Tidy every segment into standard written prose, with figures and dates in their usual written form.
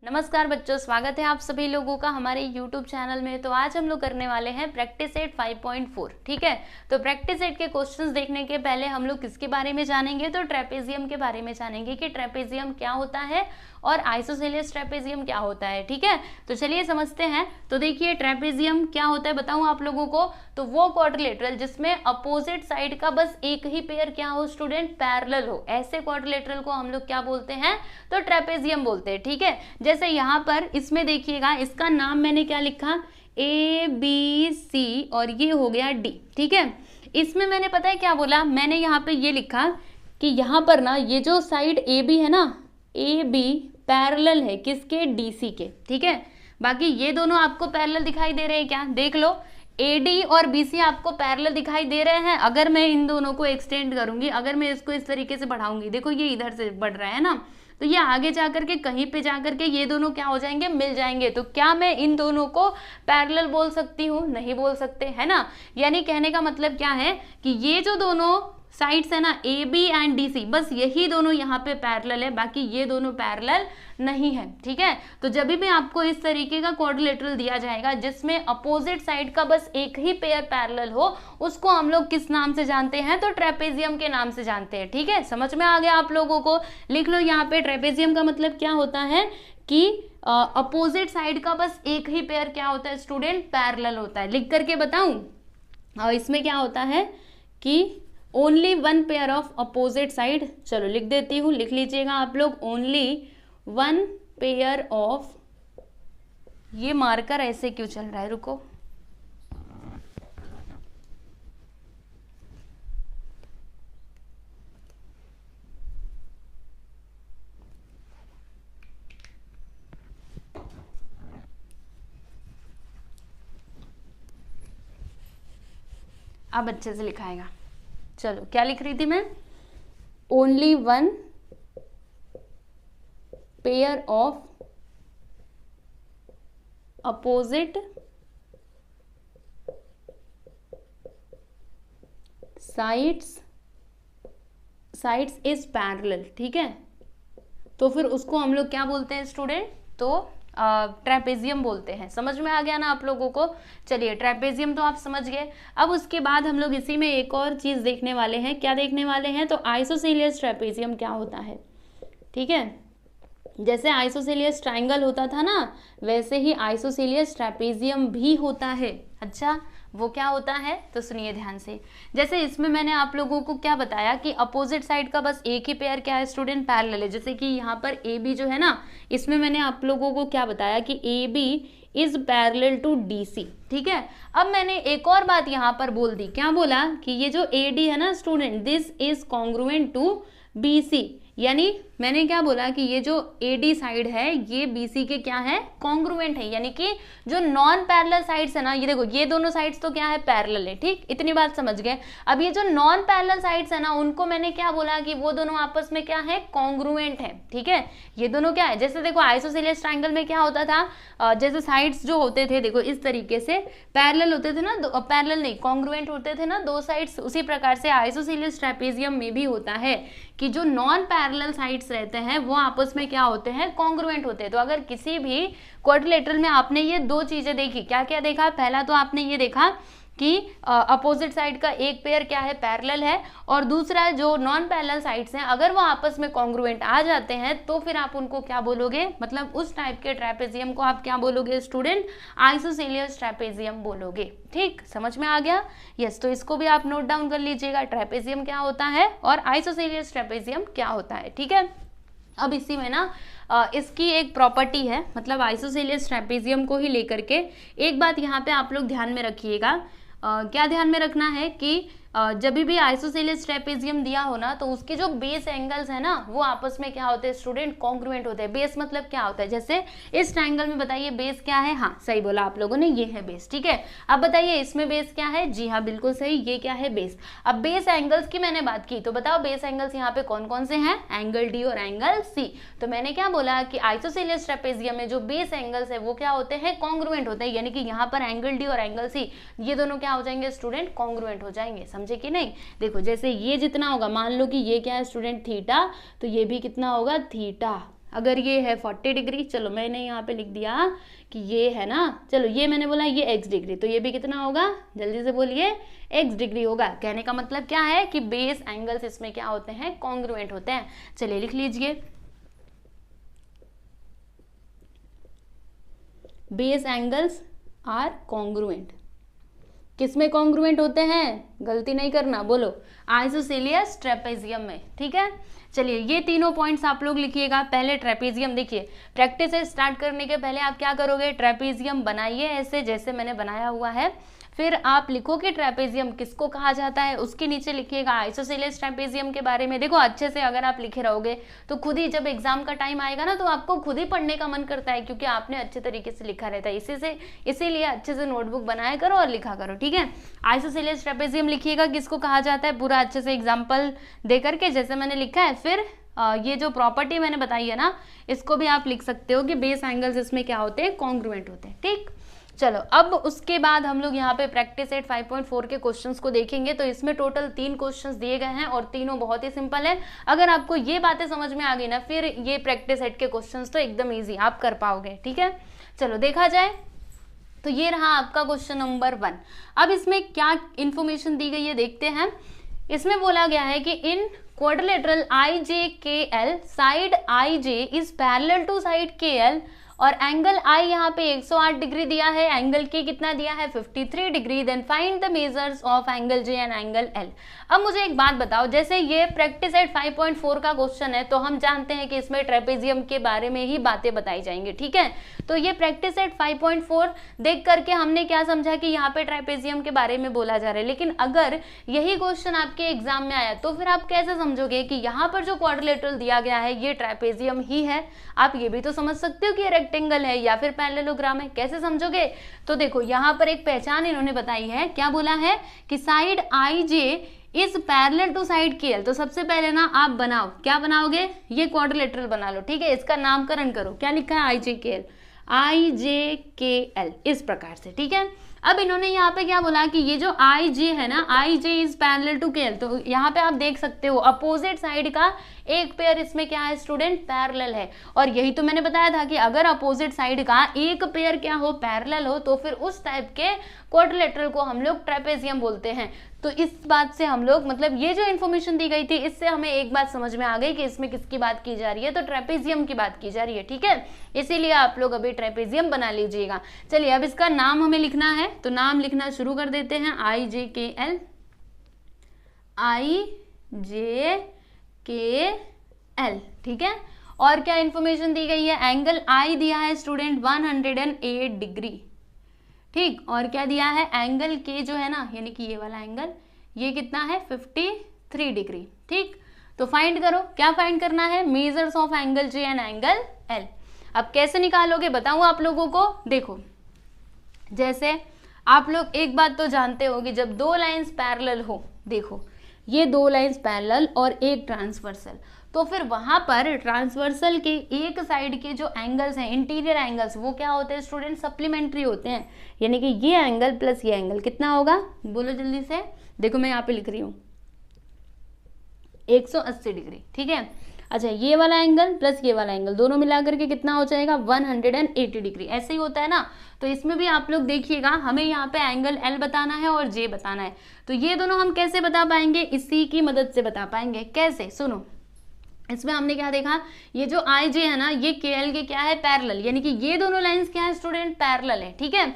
नमस्कार बच्चों, स्वागत है आप सभी लोगों का हमारे YouTube चैनल में। तो आज हम लोग करने वाले हैं प्रैक्टिस सेट 5.4। ठीक है, तो प्रैक्टिस सेट के क्वेश्चंस देखने के पहले हम लोग किसके बारे में जानेंगे, तो ट्रेपेजियम के बारे में जानेंगे कि ट्रेपेजियम क्या होता है और आइसोसेलियस ट्रेपेजियम क्या होता है। ठीक है, तो चलिए समझते हैं। तो देखिए ट्रेपेजियम क्या होता है बताऊं आप लोगों को, तो वो क्वाड्रिलेटरल जिसमें अपोजिट साइड का बस एक ही पेयर क्या हो स्टूडेंट, पैरेलल हो, ऐसे क्वाड्रिलेटरल को हम लोग क्या बोलते हैं, तो ट्रेपेजियम बोलते हैं। ठीक है, जैसे यहाँ पर इसमें देखिएगा, इसका नाम मैंने क्या लिखा, ABC और ये हो गया D। ठीक है, इसमें मैंने पता है क्या बोला, मैंने यहाँ पे ये लिखा कि यहाँ पर ना ये जो साइड AB है ना, AB पैरेलल है किसके, DC के। ठीक है, बाकी ये दोनों आपको पैरेलल दिखाई दे रहे हैं क्या, देख लो AD और BC आपको पैरेलल दिखाई दे रहे हैं। अगर मैं इन दोनों को एक्सटेंड करूंगी, अगर मैं इसको इस तरीके से बढ़ाऊंगी, देखो ये इधर से बढ़ रहा है ना, तो ये आगे जाकर के कहीं पे जाकर के ये दोनों क्या हो जाएंगे, मिल जाएंगे। तो क्या मैं इन दोनों को पैरेलल बोल सकती हूँ, नहीं बोल सकते, है ना। यानी कहने का मतलब क्या है कि ये जो दोनों साइड्स है ना AB एंड DC, बस यही दोनों यहाँ पे पैरेलल है, बाकी ये दोनों पैरेलल नहीं है। ठीक है, तो जब भी आपको इस तरीके का क्वाड्रिलेटरल दिया जाएगा जिसमें अपोजिट साइड का बस एक ही पेयर पैरेलल हो, उसको हम लोग किस नाम से जानते हैं, तो ट्रेपेजियम के नाम से जानते हैं। ठीक है, समझ में आ गया आप लोगों को। लिख लो यहाँ पे, ट्रेपेजियम का मतलब क्या होता है कि अपोजिट साइड का बस एक ही पेयर क्या होता है स्टूडेंट, पैरेलल होता है। लिख करके बताऊं, और इसमें क्या होता है कि only one pair of opposite side, चलो लिख देती हूँ, लिख लीजिएगा आप लोग, ओनली वन पेयर ऑफ, ये मार्कर ऐसे क्यों चल रहा है, रुको, अब अच्छे से लिखाएगा। चलो क्या लिख रही थी मैं, only one pair of opposite sides is parallel. ठीक है, तो फिर उसको हम लोग क्या बोलते हैं स्टूडेंट, तो ट्रेपेजियम बोलते हैं। समझ में आ गया ना आप लोगों को। चलिए ट्रेपेजियम तो आप समझ गए। अब उसके बाद हम लोग इसी में एक और चीज देखने वाले हैं। क्या देखने वाले हैं, तो आइसोसेलियस ट्रेपेजियम क्या होता है। ठीक है, जैसे आइसोसेलियस ट्रायंगल होता था ना, वैसे ही आइसोसेलियस ट्रेपेजियम भी होता है। अच्छा, वो क्या होता है, तो सुनिए ध्यान से। जैसे इसमें मैंने आप लोगों को क्या बताया कि अपोजिट साइड का बस एक ही पेयर क्या है स्टूडेंट, पैरेलल है। जैसे कि यहाँ पर AB जो है ना, इसमें मैंने आप लोगों को क्या बताया कि AB is parallel to DC। ठीक है, अब मैंने एक और बात यहाँ पर बोल दी, क्या बोला कि ये जो AD है ना student, this is congruent to BC। यानी मैंने क्या बोला कि ये जो AD साइड है ये BC के क्या है, कॉन्ग्रुएंट है। यानी कि जो नॉन पैरेलल साइड्स है ना, ये देखो ये दोनों साइड्स तो क्या है, पैरेलल है। ठीक, इतनी बात समझ गए। अब ये जो नॉन पैरेलल साइड्स है ना, उनको मैंने क्या बोला कि वो दोनों आपस में क्या है, कॉन्ग्रुएंट है। ठीक है, ये दोनों क्या है, जैसे देखो आइसोसेलियस ट्रायंगल में क्या होता था, जैसे साइड्स जो होते थे देखो इस तरीके से पैरेलल होते थे ना, पैरेलल नहीं कॉन्ग्रुएंट होते थे ना दो साइड्स, उसी प्रकार से आइसोसेलियस ट्रेपेजियम में भी होता है कि जो नॉन पैरेलल साइड्स रहते हैं वो आपस में क्या होते हैं, कॉन्ग्रुएंट होते हैं। तो अगर किसी भी क्वाड्रिलेटरल में आपने ये दो चीजें देखी, क्या क्या देखा, पहला तो आपने ये देखा कि अपोजिट साइड का एक पेयर क्या है, पैरेलल है, और दूसरा जो नॉन पैरेलल साइड्स हैं अगर वो आपस में कॉन्ग्रुएंट आ जाते हैं तो फिर आप उनको क्या बोलोगे, मतलब उस टाइप के ट्रेपेजियम को आप क्या बोलोगे स्टूडेंट, आइसोसेलियस ट्रेपेजियम बोलोगे। ठीक, समझ में आ गया। यस, तो इसको भी आप नोट डाउन कर लीजिएगा, ट्रेपेजियम क्या होता है और आइसोसेलियस ट्रेपेजियम क्या होता है। ठीक है, अब इसी में ना इसकी एक प्रॉपर्टी है, मतलब आइसोसेलियस ट्रेपेजियम को ही लेकर के एक बात यहाँ पे आप लोग ध्यान में रखिएगा। क्या ध्यान में रखना है कि जब भी आइसोसेलियस ट्रेपेजियम दिया हो ना, तो उसके जो बेस एंगल्स है ना वो आपस में क्या होते हैं स्टूडेंट, कॉन्ग्रुएंट होते हैं। बेस मतलब क्या होता है, जैसे इस ट्रायंगल में बताइए बेस क्या है, हाँ सही बोला आप लोगों ने, ये है बेस। ठीक है, अब बताइए इसमें बेस क्या है, जी हाँ बिल्कुल सही, ये क्या है, बेस। अब बेस एंगल्स की मैंने बात की, तो बताओ बेस एंगल्स यहाँ पे कौन कौन से हैं, एंगल D और एंगल C। तो मैंने क्या बोला कि आइसोसेलियस ट्रेपेजियम में जो बेस एंगल्स है वो क्या होते हैं, कॉन्ग्रुएंट होते हैं। यानी कि यहाँ पर एंगल D और एंगल C ये दोनों क्या हो जाएंगे स्टूडेंट, कॉन्ग्रुएंट हो जाएंगे। समझे कि नहीं। देखो जैसे ये जितना होगा, मान लो कि ये क्या है स्टूडेंट, थीटा, तो ये भी कितना होगा, थीटा। अगर ये है 40 डिग्री, चलो मैंने यहाँ पे लिख दिया कि ये है ना, चलो ये मैंने बोला ये x डिग्री, तो ये भी कितना होगा, जल्दी से बोलिए, x डिग्री होगा। कहने का मतलब क्या है कि बेस एंगल्स इसमें क्या होते हैं, कॉन्ग्रुएंट होते हैं। चलिए लिख लीजिए, बेस एंगल्स आर कॉन्ग्रुएंट। किसमें कॉन्ग्रुएंट होते हैं, गलती नहीं करना, बोलो, आइसोसेलियस ट्रेपेजियम में। ठीक है, चलिए ये तीनों पॉइंट्स आप लोग लिखिएगा। पहले ट्रेपेजियम देखिए, प्रैक्टिस स्टार्ट करने के पहले आप क्या करोगे, ट्रेपेजियम बनाइए ऐसे जैसे मैंने बनाया हुआ है, फिर आप लिखो कि ट्रेपेजियम किसको कहा जाता है, उसके नीचे लिखिएगा आइसोसेलियस ट्रेपेजियम के बारे में। देखो अच्छे से अगर आप लिखे रहोगे तो खुद ही जब एग्जाम का टाइम आएगा ना तो आपको खुद ही पढ़ने का मन करता है, क्योंकि आपने अच्छे तरीके से लिखा रहता है। इसीलिए अच्छे से नोटबुक बनाया करो और लिखा करो। ठीक है, आइसोसेलियस ट्रेपेजियम लिखिएगा किसको कहा जाता है, पूरा अच्छे से एग्जाम्पल दे करके जैसे मैंने लिखा है। फिर ये जो प्रॉपर्टी मैंने बताई है ना, इसको भी आप लिख सकते हो कि बेस एंगल्स इसमें क्या होते हैं, कॉन्ग्रुएंट होते हैं। ठीक, चलो अब उसके बाद हम लोग यहाँ पे प्रैक्टिस सेट 5.4 के क्वेश्चंस को देखेंगे। तो इसमें टोटल 3 क्वेश्चंस दिए गए हैं और तीनों बहुत ही सिंपल है। अगर आपको ये बातें समझ में आ गई ना, फिर ये प्रैक्टिस सेट के क्वेश्चंस तो एकदम इजी आप कर पाओगे। ठीक है, चलो देखा जाए तो ये रहा आपका क्वेश्चन नंबर 1। अब इसमें क्या इंफॉर्मेशन दी गई है देखते हैं। इसमें बोला गया है कि in quadrilateral IJKL side IJ is parallel to side KL और एंगल I यहाँ पे 108 डिग्री दिया है, एंगल K कितना दिया है 53 degree. Then find the measures of angle J and angle L। अब मुझे एक बात बताओ, जैसे ये प्रैक्टिस सेट 5.4 का क्वेश्चन है तो हम जानते हैं कि इसमें ट्रेपेजियम के बारे में ही बातें बताई जाएंगी। ठीक है, तो ये प्रैक्टिस सेट 5.4 देख करके हमने क्या समझा कि यहाँ पे ट्रेपेजियम के बारे में बोला जा रहा है। लेकिन अगर यही क्वेश्चन आपके एग्जाम में आया तो फिर आप कैसे समझोगे कि यहाँ पर जो क्वाड्रिलेटरल दिया गया है ये ट्रेपेजियम ही है। आप ये भी तो समझ सकते हो कि रेक्टेंगल है या फिर पैरेललोग्राम है, कैसे समझोगे। तो देखो यहाँ पर एक पहचान इन्होंने बताई है, क्या बोला है कि side IJ is parallel to side KL। तो सबसे पहले ना आप बनाओ, क्या बनाओगे, ये क्वाड्रिलेटरल बना लो। ठीक है, इसका नामकरण करो, क्या लिखा है IJKL इस प्रकार से। ठीक है, अब इन्होंने यहाँ पे क्या बोला कि ये जो IJ है ना, IJ is parallel to KL। तो यहाँ पे आप देख सकते हो अपोजिट साइड का एक पेयर इसमें क्या है स्टूडेंट, पैरेलल है। और यही तो मैंने बताया था कि अगर अपोजिट साइड का एक पेयर क्या हो, पैरेलल हो, तो फिर उस टाइप के क्वाड्रिलेटरल को हम लोग ट्रेपेजियम बोलते हैं। तो इस बात से हम लोग, मतलब ये जो इन्फॉर्मेशन दी गई थी इससे हमें एक बात समझ में आ गई कि इसमें किसकी बात की जा रही है, तो ट्रेपेजियम की बात की जा रही है। ठीक है, इसीलिए आप लोग अभी ट्रेपेजियम बना लीजिएगा। चलिए अब इसका नाम हमें लिखना है, तो नाम लिखना शुरू कर देते हैं। IJKL IJKL। ठीक है, और क्या इन्फॉर्मेशन दी गई है, एंगल I दिया है स्टूडेंट 108 डिग्री। ठीक, और क्या दिया है, एंगल K जो है ना, यानी कि ये वाला एंगल, ये कितना है 53 डिग्री। ठीक, तो फाइंड करो, क्या फाइंड करना है, measures of angle J and angle L। अब कैसे निकालोगे बताऊं आप लोगों को। देखो जैसे आप लोग एक बात तो जानते हो कि जब दो लाइंस पैरेलल हो, देखो ये दो लाइंस पैरेलल और एक ट्रांसवर्सल, तो फिर वहां पर ट्रांसवर्सल के एक साइड के जो एंगल्स हैं, इंटीरियर एंगल्स, वो क्या होते हैं स्टूडेंट, सप्लीमेंट्री होते हैं। यानी कि ये एंगल प्लस ये एंगल कितना होगा, बोलो जल्दी से। देखो मैं यहाँ पे लिख रही हूँ 180 डिग्री। ठीक है, अच्छा ये वाला एंगल प्लस ये वाला एंगल दोनों मिलाकर के कितना हो जाएगा 180 डिग्री। ऐसे ही होता है ना, तो इसमें भी आप लोग देखिएगा, हमें यहाँ पे एंगल L बताना है और J बताना है। तो ये दोनों हम कैसे बता पाएंगे, इसी की मदद से बता पाएंगे। कैसे, सुनो, इसमें हमने क्या देखा, ये जो IJ है ना, ये KL के क्या है, पैरेलल, यानी कि ये दोनों लाइंस क्या है स्टूडेंट, पैरेलल है। ठीक है,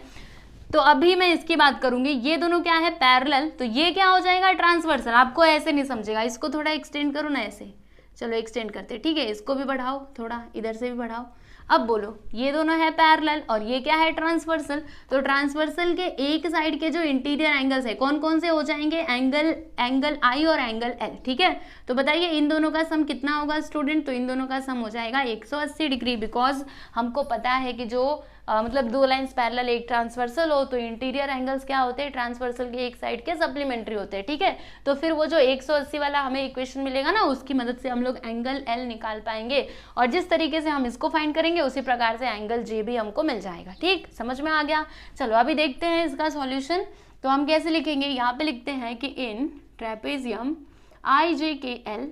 तो अभी मैं इसकी बात करूंगी, ये दोनों क्या है, पैरेलल, तो ये क्या हो जाएगा, ट्रांसवर्सल। आपको ऐसे नहीं समझेगा, इसको थोड़ा एक्सटेंड करो ना ऐसे, चलो एक्सटेंड करते। ठीक है, इसको भी बढ़ाओ थोड़ा, इधर से भी बढ़ाओ। अब बोलो, ये दोनों है पैरेलल और ये क्या है, ट्रांसवर्सल। तो ट्रांसवर्सल के एक साइड के जो इंटीरियर एंगल्स है कौन कौन से हो जाएंगे, एंगल I और एंगल L। ठीक है, तो बताइए इन दोनों का सम कितना होगा स्टूडेंट, तो इन दोनों का सम हो जाएगा 180 डिग्री। बिकॉज हमको पता है कि जो मतलब दो लाइंस पैरेलल एक ट्रांसवर्सल हो तो इंटीरियर एंगल्स क्या होते हैं, ट्रांसवर्सल के एक साइड के सप्लीमेंट्री होते हैं। ठीक है, तो फिर वो जो 180 वाला हमें इक्वेशन मिलेगा ना, उसकी मदद से हम लोग एंगल L निकाल पाएंगे। और जिस तरीके से हम इसको फाइंड करेंगे उसी प्रकार से एंगल J भी हमको मिल जाएगा। ठीक, समझ में आ गया। चलो अभी देखते हैं इसका सॉल्यूशन। तो हम कैसे लिखेंगे, यहाँ पे लिखते हैं कि इन ट्रेपेजियम IJKL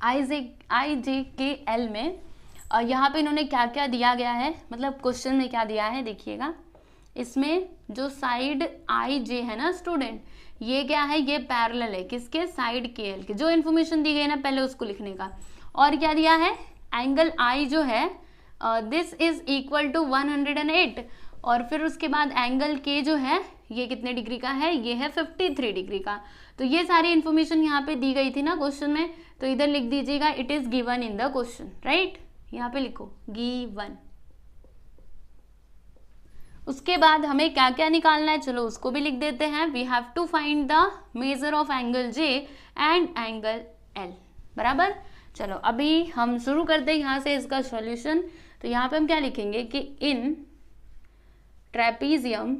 आई जे के एल में यहाँ पे इन्होंने क्या क्या दिया गया है, मतलब क्वेश्चन में क्या दिया है देखिएगा। इसमें जो साइड आई जे है ना स्टूडेंट, ये क्या है, ये पैरेलल है किसके, साइड के एल के। जो इन्फॉर्मेशन दी गई ना पहले उसको लिखने का। और क्या दिया है, एंगल आई जो है दिस इज इक्वल टू 108, और फिर उसके बाद एंगल के जो है ये कितने डिग्री का है, ये है 53 डिग्री का। तो ये सारी इन्फॉर्मेशन यहाँ पे दी गई थी ना क्वेश्चन में, तो इधर लिख दीजिएगा it is given in the question, right, यहाँ पे लिखो गिवन। उसके बाद हमें क्या क्या निकालना है, चलो उसको भी लिख देते हैं। We have to find the measure of angle J and angle L, बराबर। चलो अभी हम शुरू करते हैं यहाँ से इसका सॉल्यूशन। तो यहाँ पे हम क्या लिखेंगे कि इन ट्रेपीजियम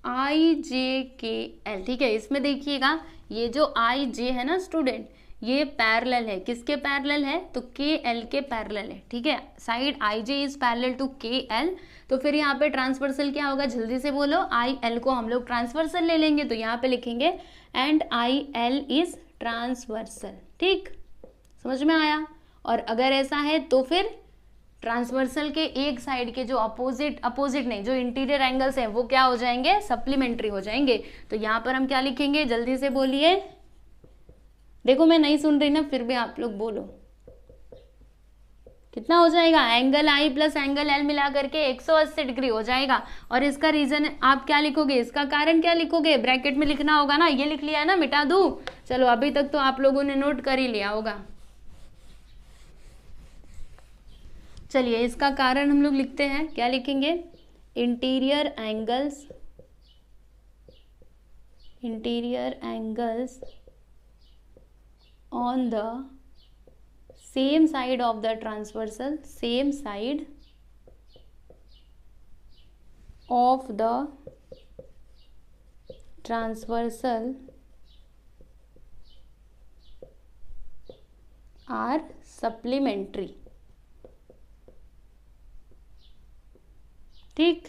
आई जे के एल, ठीक है। इसमें देखिएगा ये जो आई जे है ना स्टूडेंट, ये पैरेलल है, किसके पैरेलल है, तो के एल के पैरेलल है, ठीक है। Side I J is parallel to K L, तो फिर यहाँ पे ट्रांसवर्सल क्या होगा, जल्दी से बोलो, आई एल को हम लोग ट्रांसवर्सल ले लेंगे, तो यहाँ पे लिखेंगे and I L is transversal, ठीक, समझ में आया। और अगर ऐसा है तो फिर ट्रांसवर्सल के एक साइड के जो अपोजिट नहीं, जो इंटीरियर एंगल्स हैं वो क्या हो जाएंगे, सप्लीमेंट्री हो जाएंगे। तो यहाँ पर हम क्या लिखेंगे, जल्दी से बोलिए, देखो मैं नहीं सुन रही ना, फिर भी आप लोग बोलो, कितना हो जाएगा, एंगल आई प्लस एंगल एल मिला करके 180 डिग्री हो जाएगा। और इसका रीजन आप क्या लिखोगे, इसका कारण क्या लिखोगे, ब्रैकेट में लिखना होगा ना, ये लिख लिया है ना, मिटा दूं, चलो अभी तक तो आप लोगों ने नोट कर ही लिया होगा। चलिए इसका कारण हम लोग लिखते हैं, क्या लिखेंगे, interior angles on the same side of the transversal, same side of the transversal are supplementary, ठीक।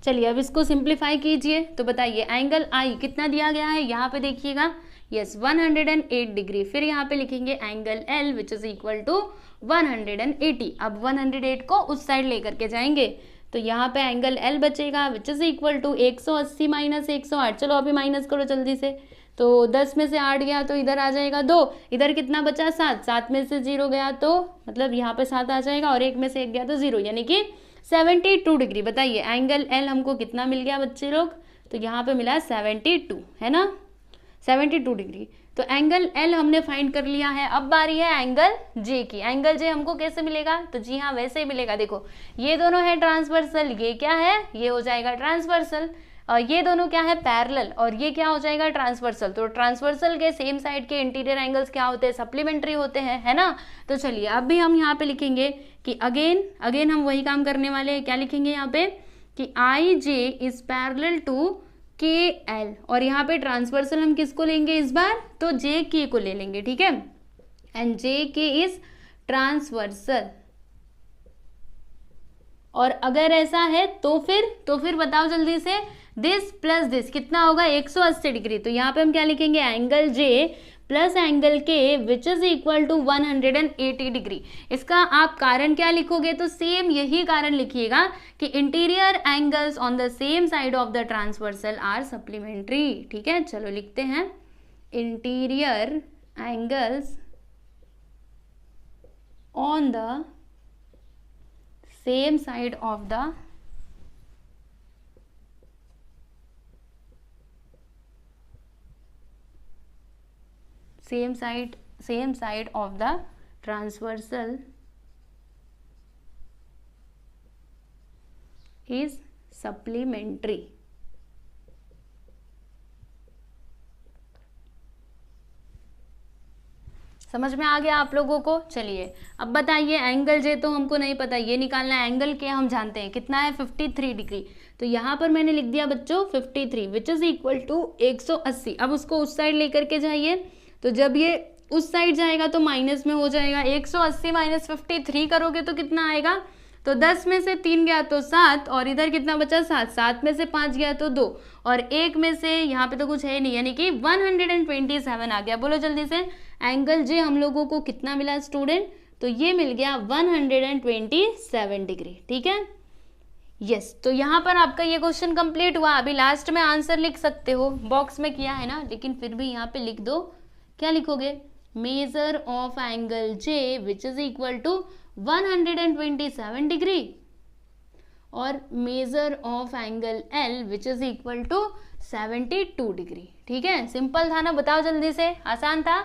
चलिए अब इसको सिंप्लीफाई कीजिए, तो बताइए एंगल आई कितना दिया गया है, यहाँ पे देखिएगा, यस 108 डिग्री। फिर यहाँ पे लिखेंगे angle L which is equal to 180। अब 108 को उस साइड लेकर के जाएंगे, तो यहाँ पे एंगल एल बचेगा which is equal to 180 minus 108। चलो अभी माइनस करो जल्दी से, तो 10 में से 8 गया तो इधर आ जाएगा 2, इधर कितना बचा 7, 7 में से 0 गया तो मतलब यहाँ पे 7 आ जाएगा, और 1 में से 1 गया तो 0, यानी कि 72 डिग्री। बताइए एंगल एल हमको कितना मिल गया बच्चे लोग, तो यहाँ पे मिला 72, है ना, 72 डिग्री। तो एंगल एल हमने फाइंड कर लिया है। अब बारी है एंगल जे की। एंगल जे हमको कैसे मिलेगा, तो जी हाँ वैसे ही मिलेगा। देखो ये दोनों है ट्रांसवर्सल, ये क्या है, ये हो जाएगा ट्रांसवर्सल, और ये दोनों क्या है, पैरेलल, और ये क्या हो जाएगा, ट्रांसवर्सल। तो ट्रांसवर्सल के सेम साइड के इंटीरियर एंगल्स क्या होते हैं, सप्लीमेंट्री होते हैं, है ना। तो चलिए अब भी हम यहाँ पे लिखेंगे कि अगेन हम वही काम करने वाले हैं। क्या लिखेंगे यहाँ पे कि आई J is parallel to K L, और यहाँ पे ट्रांसवर्सल हम किसको लेंगे इस बार, तो जे के को ले लेंगे, ठीक है। एंड जे के इज ट्रांसवर्सल, और अगर ऐसा है तो फिर बताओ जल्दी से, दिस प्लस दिस कितना होगा, 180 डिग्री। तो यहाँ पे हम क्या लिखेंगे, angle J plus angle K which is equal to 180 degree. इसका आप कारण क्या लिखोगे, तो सेम यही कारण लिखिएगा कि interior angles on the same side of the transversal are supplementary, ठीक है। चलो लिखते हैं interior angles on the same side of the same side of the transversal is supplementary। समझ में आ गया आप लोगों को। चलिए अब बताइए एंगल जे तो हमको नहीं पता, ये निकालना है। एंगल के हम जानते हैं कितना है, 53 डिग्री। तो यहाँ पर मैंने लिख दिया बच्चों 53 विच इज इक्वल टू 180। अब उसको उस साइड लेकर के जाइए, तो जब ये उस साइड जाएगा तो माइनस में हो जाएगा। 180 माइनस 53 करोगे तो कितना आएगा, तो 10 में से 3 गया तो 7, और इधर कितना बचा 7, 7 में से 5 गया तो 2, और 1 में से यहाँ पे तो कुछ है नहीं, यानी कि 127 आ गया। बोलो जल्दी से, एंगल जे हम लोगों को कितना मिला स्टूडेंट, तो ये मिल गया 127 डिग्री। ठीक है, यस। तो यहाँ पर आपका ये क्वेश्चन कंप्लीट हुआ। अभी लास्ट में आंसर लिख सकते हो, बॉक्स में किया है ना, लेकिन फिर भी यहाँ पे लिख दो। क्या लिखोगे, measure of angle J which is equal to 127 degree, और measure of angle L which is equal to 72 degree. ठीक है, सिंपल था ना, बताओ जल्दी से, आसान था।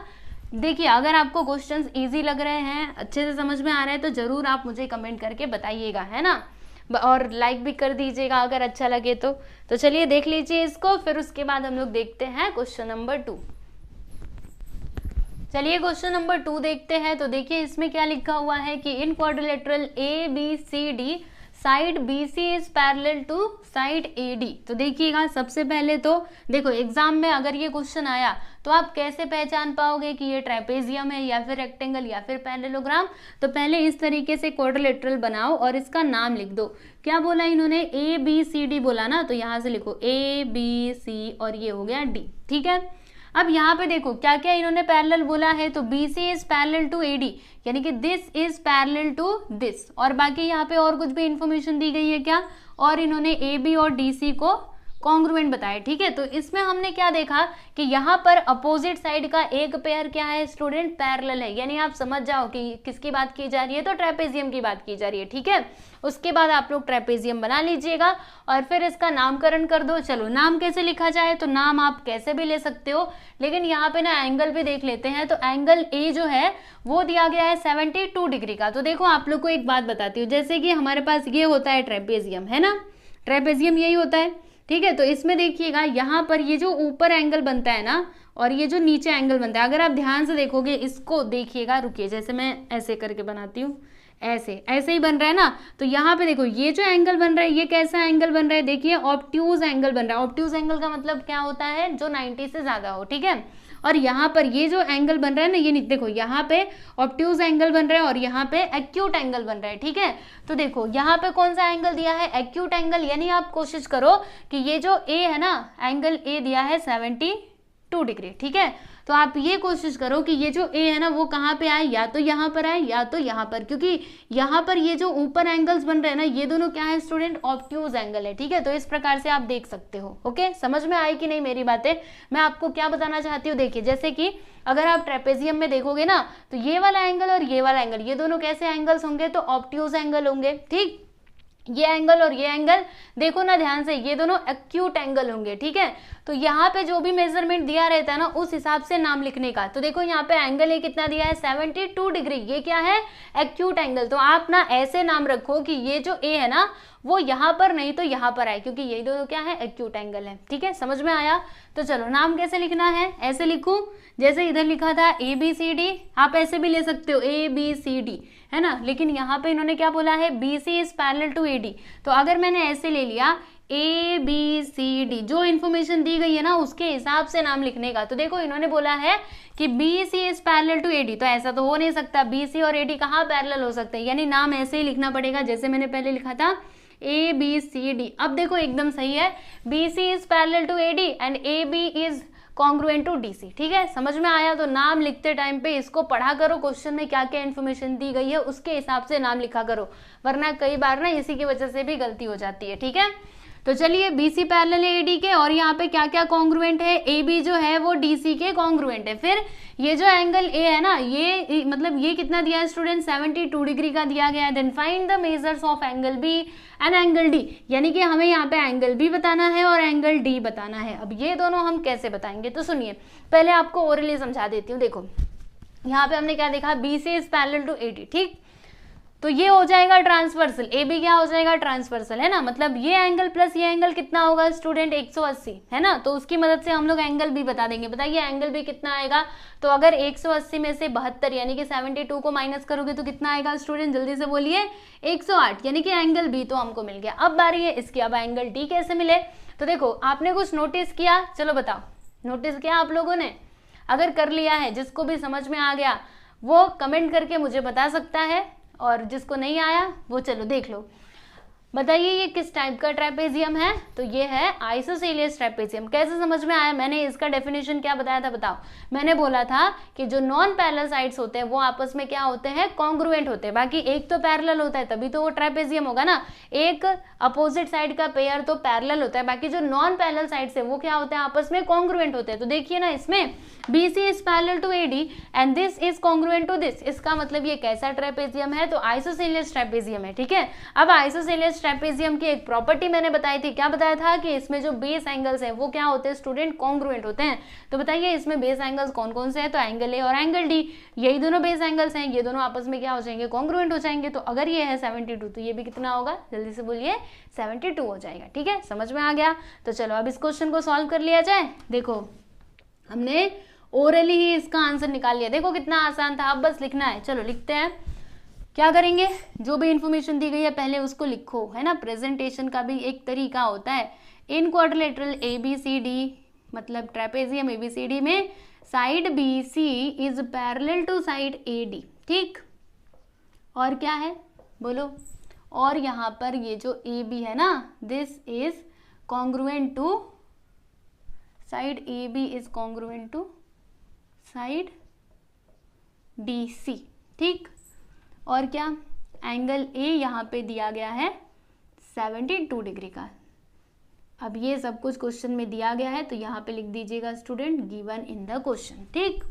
देखिए, अगर आपको क्वेश्चंस इजी लग रहे हैं, अच्छे से समझ में आ रहा है, तो जरूर आप मुझे कमेंट करके बताइएगा, है ना, और लाइक भी कर दीजिएगा अगर अच्छा लगे तो। चलिए देख लीजिए इसको, फिर उसके बाद हम लोग देखते हैं क्वेश्चन नंबर 2। चलिए क्वेश्चन नंबर 2 देखते हैं। तो देखिए इसमें क्या लिखा हुआ है कि in quadrilateral ABCD side BC is parallel to side AD। तो देखिएगा, सबसे पहले तो देखो एग्जाम में अगर ये क्वेश्चन आया तो आप कैसे पहचान पाओगे कि ये ट्रेपेजियम है या फिर रेक्टेंगल या फिर पैरेललोग्राम। तो पहले इस तरीके से क्वाड्रिलेटरल बनाओ और इसका नाम लिख दो। क्या बोला इन्होंने, ABCD बोला ना, तो यहाँ से लिखो ABC और ये हो गया D। ठीक है, अब यहाँ पे देखो क्या क्या इन्होंने पैरेलल बोला है, तो BC is parallel to AD, यानी कि this is parallel to this, और बाकी यहाँ पे और कुछ भी इंफॉर्मेशन दी गई है क्या, और इन्होंने AB और DC को कॉन्ग्रुएंट बताया। ठीक है, तो इसमें हमने क्या देखा कि यहाँ पर अपोजिट साइड का एक पेयर क्या है स्टूडेंट, पैरेलल है, यानी आप समझ जाओ कि किसकी बात की जा रही है, तो ट्रेपेजियम की बात की जा रही है। ठीक है, उसके बाद आप लोग ट्रेपेजियम बना लीजिएगा और फिर इसका नामकरण कर दो। चलो नाम कैसे लिखा जाए, तो नाम आप कैसे भी ले सकते हो, लेकिन यहाँ पे ना एंगल भी देख लेते हैं। तो एंगल ए जो है वो दिया गया है 72 डिग्री का। तो देखो आप लोग को एक बात बताती हूँ, जैसे कि हमारे पास ये होता है ट्रेपेजियम, है ना, ट्रेपेजियम यही होता है। ठीक है, तो इसमें देखिएगा यहाँ पर ये जो ऊपर एंगल बनता है ना, और ये जो नीचे एंगल बनता है, अगर आप ध्यान से देखोगे, इसको देखिएगा, रुकिए, जैसे मैं ऐसे करके बनाती हूँ, ऐसे ऐसे ही बन रहा है ना। तो यहाँ पे देखो ये जो एंगल बन रहा है, ये कैसा एंगल बन रहा है, देखिए ऑब्ट्यूज एंगल बन रहा है। ऑब्ट्यूज एंगल का मतलब क्या होता है, जो 90 से ज्यादा हो। ठीक है, और यहाँ पर ये जो एंगल बन रहा है ना, ये देखो यहाँ पे ऑब्ट्यूज एंगल बन रहा है और यहाँ पे एक्यूट एंगल बन रहा है। ठीक है, तो देखो यहाँ पे कौन सा एंगल दिया है, एक्यूट एंगल, यानी आप कोशिश करो कि ये जो ए है ना, एंगल ए दिया है 72 डिग्री। ठीक है, तो आप ये कोशिश करो कि ये जो ए है ना वो कहाँ पे आए, या तो यहाँ पर आए या तो यहाँ पर, क्योंकि यहाँ पर ये जो ऊपर एंगल्स बन रहे हैं ना, ये दोनों क्या है स्टूडेंट, ऑब्ट्यूज एंगल है। ठीक है, तो इस प्रकार से आप देख सकते हो। ओके, समझ में आई कि नहीं मेरी बातें। मैं आपको क्या बताना चाहती हूँ, देखिए जैसे कि अगर आप ट्रेपेजियम में देखोगे ना, तो ये वाला एंगल और ये वाला एंगल, ये दोनों कैसे एंगल्स होंगे, तो ऑब्ट्यूज एंगल होंगे। ठीक, ये एंगल और ये एंगल देखो ना ध्यान से, ये दोनों एक्यूट एंगल होंगे। ठीक है, तो यहाँ पे जो भी मेजरमेंट दिया रहता है ना, उस हिसाब से नाम लिखने का। तो देखो यहाँ पे एंगल ए कितना दिया है, 72 डिग्री, ये क्या है, एक्यूट एंगल। तो आप ना ऐसे नाम रखो कि ये जो ए है ना वो यहाँ पर नहीं तो यहाँ पर आए, क्योंकि ये दोनों क्या है, एक्यूट एंगल है। ठीक है, समझ में आया। तो चलो नाम कैसे लिखना है, ऐसे लिखूं जैसे इधर लिखा था ABCD, आप ऐसे भी ले सकते हो ABCD, है ना, लेकिन यहाँ पे इन्होंने क्या बोला है, BC is parallel to AD। तो अगर मैंने ऐसे ले लिया ABCD, जो इन्फॉर्मेशन दी गई है ना उसके हिसाब से नाम लिखने का। तो देखो इन्होंने बोला है कि BC is parallel to AD, तो ऐसा तो हो नहीं सकता, BC और AD कहाँ पैरेलल हो सकते हैं, यानी नाम ऐसे ही लिखना पड़ेगा जैसे मैंने पहले लिखा था ABCD। अब देखो एकदम सही है, BC is parallel to AD and AB is congruent to DC। ठीक है, समझ में आया। तो नाम लिखते टाइम पे इसको पढ़ा करो, क्वेश्चन में क्या क्या इन्फॉर्मेशन दी गई है उसके हिसाब से नाम लिखा करो, वरना कई बार ना इसी की वजह से भी गलती हो जाती है। ठीक है, तो चलिए BC पैरेलल है AD के, और यहाँ पे क्या क्या कॉन्ग्रुएंट है, AB जो है वो DC के कॉन्ग्रुएंट है। फिर ये जो एंगल A है ना, ये मतलब ये कितना दिया है स्टूडेंट, 72 डिग्री का दिया गया है। Then find the measures of angle B and angle D, यानी कि हमें यहाँ पे एंगल B बताना है और एंगल D बताना है। अब ये दोनों हम कैसे बताएंगे, तो सुनिए पहले आपको ओरली समझा देती हूँ। देखो यहाँ पे हमने क्या देखा, BC is parallel to AD। ठीक, तो ये हो जाएगा ट्रांसवर्सल, AB क्या हो जाएगा, ट्रांसवर्सल, है ना, मतलब ये एंगल प्लस ये एंगल कितना होगा स्टूडेंट, 180, है ना। तो उसकी मदद से हम लोग एंगल भी बता देंगे। बताइए एंगल भी कितना आएगा, तो अगर 180 में से 72 यानी कि 72 को माइनस करोगे तो कितना आएगा स्टूडेंट, जल्दी से बोलिए, 108, यानी कि एंगल B तो हमको मिल गया। अब बारी है इसकी, अब एंगल D कैसे मिले। तो देखो आपने कुछ नोटिस किया, चलो बताओ, नोटिस किया आप लोगों ने, अगर कर लिया है, जिसको भी समझ में आ गया वो कमेंट करके मुझे बता सकता है। और जिसको नहीं आया वो चलो देख लो। बताइए ये किस टाइप का ट्रेपेजियम है, तो ये है आइसोसेलियस ट्रेपेजियम। कैसे समझ में आया? मैंने इसका डेफिनेशन क्या बताया था बताओ? मैंने बोला था कि जो नॉन पैरेलल साइड्स होते हैं वो आपस में क्या होते हैं, कॉन्ग्रुएंट होते हैं। बाकी एक तो पैरेलल होता है तभी तो वो ट्रेपेजियम होगा ना, एक अपोजिट साइड का पेयर तो पैरेलल होता है, बाकी जो नॉन पैरेलल साइड्स है वो क्या होते हैं, आपस में कॉन्ग्रुएंट होते हैं। तो देखिए ना इसमें BC is parallel to AD and this is congruent to this, इसका मतलब ये कैसा ट्रेपेजियम है, तो आइसोसेलियस ट्रेपेजियम है। ठीक है, अब आइसोसेलियस ट्रेपेजियम की एक प्रॉपर्टी मैंने बताई थी, क्या बताया था कि इसमें जो बेस एंगल्स हैं वो क्या होते हैं स्टूडेंट, कॉन्ग्रुएंट होते हैं। तो बताइए इसमें बेस एंगल्स कौन कौन से हैं, तो एंगल ए और एंगल डी, यही दोनों बेस एंगल्स हैं, ये दोनों आपस में क्या हो जाएंगे, कॉन्ग्रुएंट हो जाएंगे। तो अगर ये है 72 तो ये भी कितना होगा, जल्दी से बोलिए, 72 हो जाएगा। ठीक है, समझ में आ गया? तो चलो अब इस क्वेश्चन को सॉल्व कर लिया जाए। देखो हमने ओरली ही इसका आंसर निकाल लिया, देखो कितना आसान था, अब बस लिखना है। चलो लिखते हैं। क्या करेंगे, जो भी इंफॉर्मेशन दी गई है पहले उसको लिखो, है ना। प्रेजेंटेशन का भी एक तरीका होता है। इन क्वाड्रिलेटरल ABCD मतलब ट्रेपेजियम ABCD में side BC is parallel to side AD। ठीक, और क्या है बोलो, और यहाँ पर ये जो AB है ना, this is congruent to side AB is congruent to side DC। ठीक, और क्या, एंगल A यहाँ पे दिया गया है 72 डिग्री का। अब ये सब कुछ क्वेश्चन में दिया गया है तो यहाँ पे लिख दीजिएगा student given in the question. ठीक,